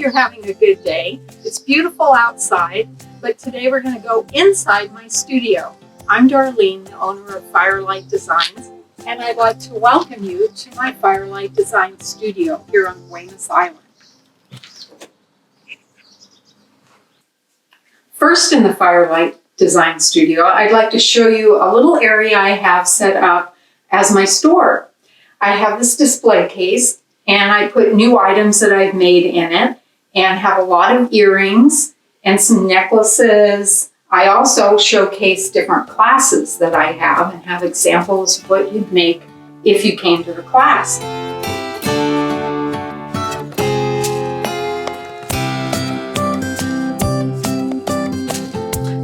you're having a good day. It's beautiful outside, but today we're going to go inside my studio. I'm Darlene, the owner of Firelight Designs, and I'd like to welcome you to my Firelight Designs studio here on Buenos Island. First, in the Firelight Design Studio, I'd like to show you a little area I have set up as my store. I have this display case, and I put new items that I've made in it, and have a lot of earrings and some necklaces. I also showcase different classes that I have and have examples of what you'd make if you came to the class.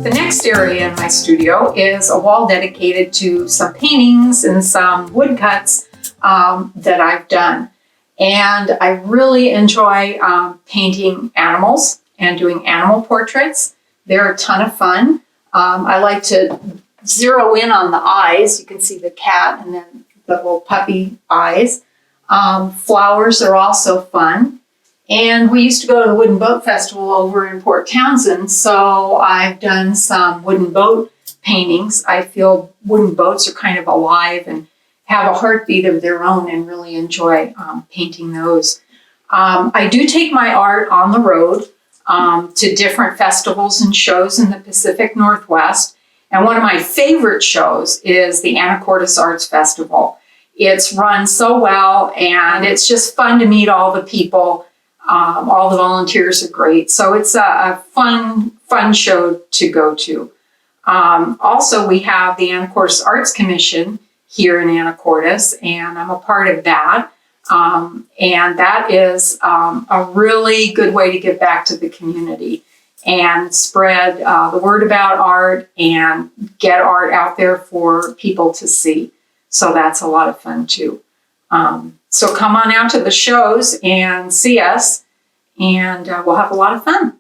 The next area in my studio is a wall dedicated to some paintings and some woodcuts that I've done. And I really enjoy painting animals and doing animal portraits. They're a ton of fun. I like to zero in on the eyes. You can see the cat and then the little puppy eyes. Flowers are also fun. And we used to go to the Wooden Boat Festival over in Port Townsend, so I've done some wooden boat paintings. I feel wooden boats are kind of alive and have a heartbeat of their own, and really enjoy painting those. I do take my art on the road to different festivals and shows in the Pacific Northwest. And one of my favorite shows is the Anacortes Arts Festival. It's run so well, and it's just fun to meet all the people. All the volunteers are great. So it's a fun show to go to. Also, we have the Anacortes Arts Commission here in Anacortes, and I'm a part of that. And that is a really good way to give back to the community and spread the word about art and get art out there for people to see. So that's a lot of fun too. So come on out to the shows and see us, and we'll have a lot of fun.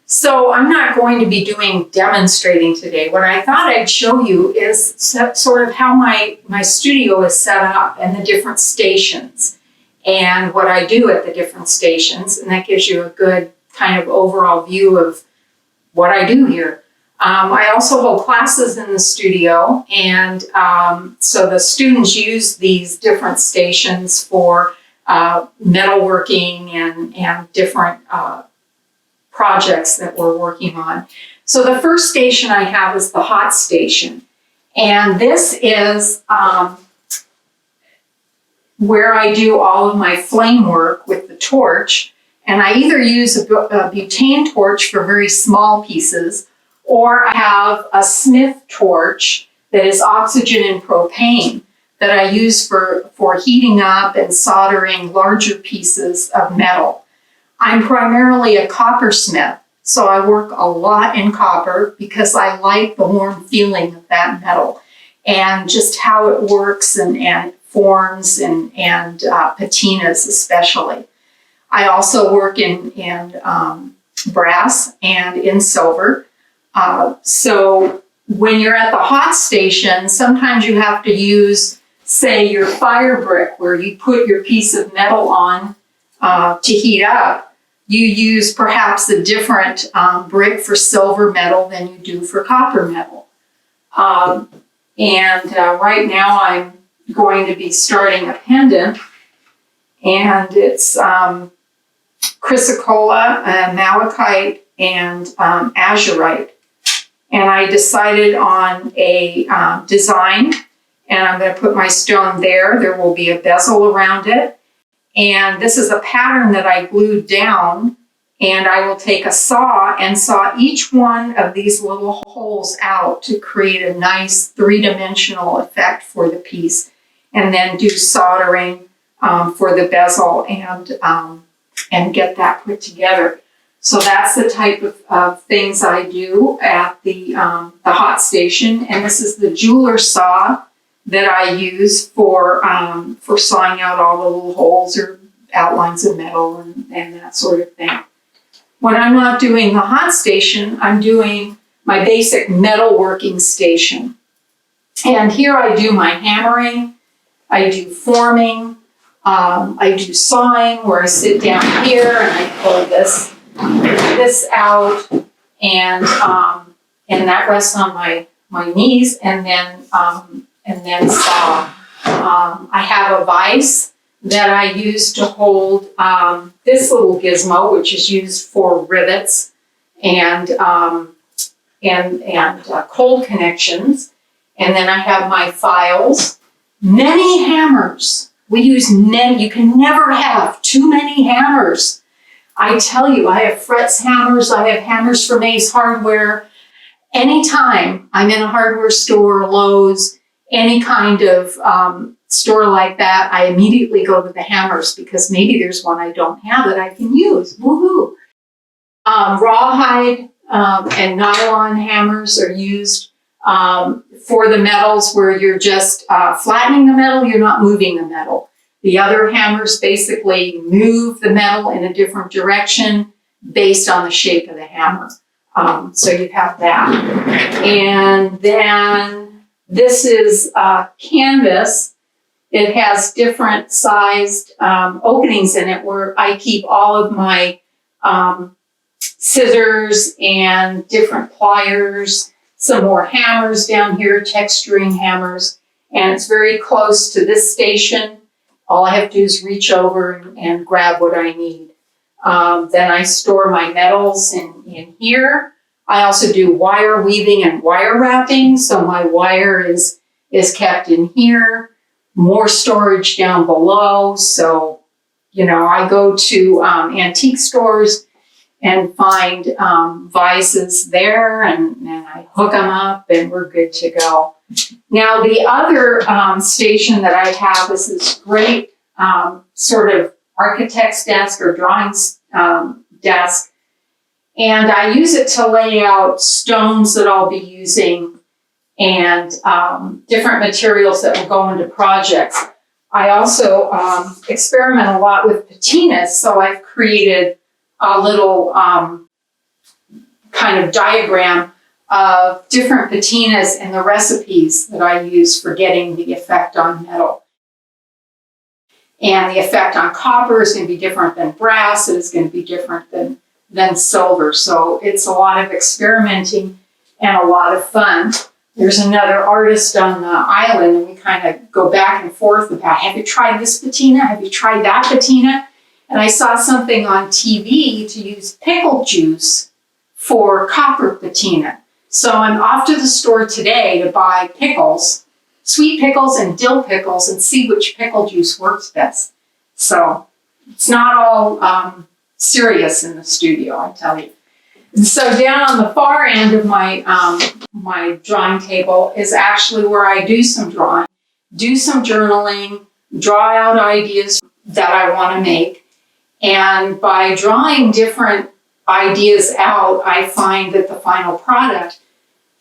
So I'm not going to be doing demonstrating today. What I thought I'd show you is sort of how my studio is set up and the different stations and what I do at the different stations. And that gives you a good kind of overall view of what I do here. I also hold classes in the studio, and so the students use these different stations for metalworking and different projects that we're working on. So the first station I have is the hot station. And this is where I do all of my flame work with the torch. And I either use a butane torch for very small pieces, or I have a Smith torch that is oxygen and propane that I use for heating up and soldering larger pieces of metal. I'm primarily a coppersmith, so I work a lot in copper because I like the warm feeling of that metal and just how it works and forms and patinas especially. I also work in brass and in silver. So when you're at the hot station, sometimes you have to use, say, your fire brick where you put your piece of metal on to heat up. You use perhaps a different brick for silver metal than you do for copper metal. Right now I'm going to be starting a pendant, and it's chrysocolla, malachite, and azurite. And I decided on a design, and I'm going to put my stone there. There will be a bezel around it. And this is a pattern that I glued down, and I will take a saw and saw each one of these little holes out to create a nice three-dimensional effect for the piece, and then do soldering for the bezel and get that put together. So that's the type of things I do at the hot station. And this is the jeweler saw that I use for sawing out all the little holes or outlines of metal and that sort of thing. When I'm not doing the hot station, I'm doing my basic metalworking station. And here I do my hammering, I do forming, I do sawing where I sit down here and I pull this out, and that rests on my knees, and then saw. I have a vise that I use to hold this little gizmo, which is used for rivets and cold connections. And then I have my files, many hammers. We use many. You can never have too many hammers. I tell you, I have Fretz hammers. I have hammers from Ace Hardware. Anytime I'm in a hardware store, Lowe's, any kind of store like that, I immediately go to the hammers because maybe there's one I don't have that I can use. Woohoo! Rawhide and nylon hammers are used for the metals where you're just flattening the metal, you're not moving the metal. The other hammers basically move the metal in a different direction based on the shape of the hammer. So you have that. And then this is canvas. It has different sized openings in it where I keep all of my scissors and different pliers, some more hammers down here, texturing hammers, and it's very close to this station. All I have to do is reach over and grab what I need. Then I store my metals in here. I also do wire weaving and wire wrapping, so my wire is kept in here. More storage down below, so I go to antique stores and find vises there, and I hook them up, and we're good to go. Now, the other station that I have is this great sort of architect's desk or drawings desk, and I use it to lay out stones that I'll be using and different materials that will go into projects. I also experiment a lot with patinas, so I've created a little kind of diagram of different patinas and the recipes that I use for getting the effect on metal. And the effect on copper is going to be different than brass. It is going to be different than silver. So it's a lot of experimenting and a lot of fun. There's another artist on the island, and we kind of go back and forth about, have you tried this patina? Have you tried that patina? And I saw something on TV to use pickle juice for copper patina. So I'm off to the store today to buy pickles, sweet pickles and dill pickles, and see which pickle juice works best. So it's not all serious in the studio, I tell you. And so down on the far end of my my drawing table is actually where I do some drawing, do some journaling, draw out ideas that I want to make. And by drawing different ideas out, I find that the final product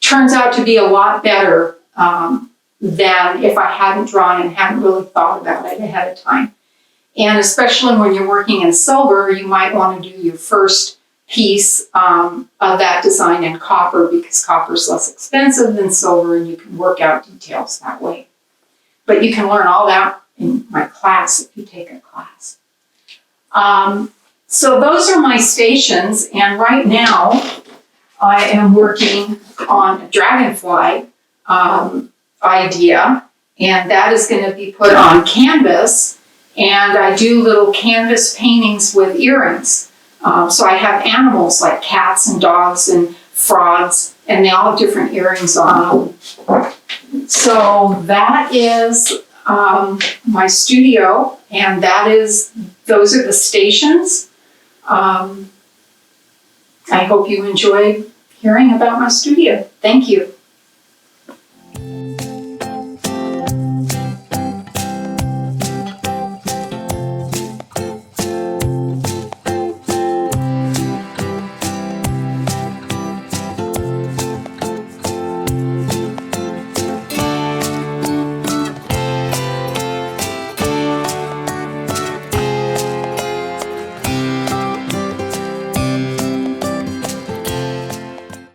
turns out to be a lot better than if I hadn't drawn and hadn't really thought about it ahead of time. And especially when you're working in silver, you might want to do your first piece of that design in copper because copper is less expensive than silver and you can work out details that way. But you can learn all that in my class if you take a class. So those are my stations, and right now I am working on a dragonfly idea, and that is going to be put on canvas, and I do little canvas paintings with earrings. So I have animals like cats and dogs and frogs, and they all have different earrings on them. So that is my studio, and those are the stations. I hope you enjoyed hearing about my studio. Thank you.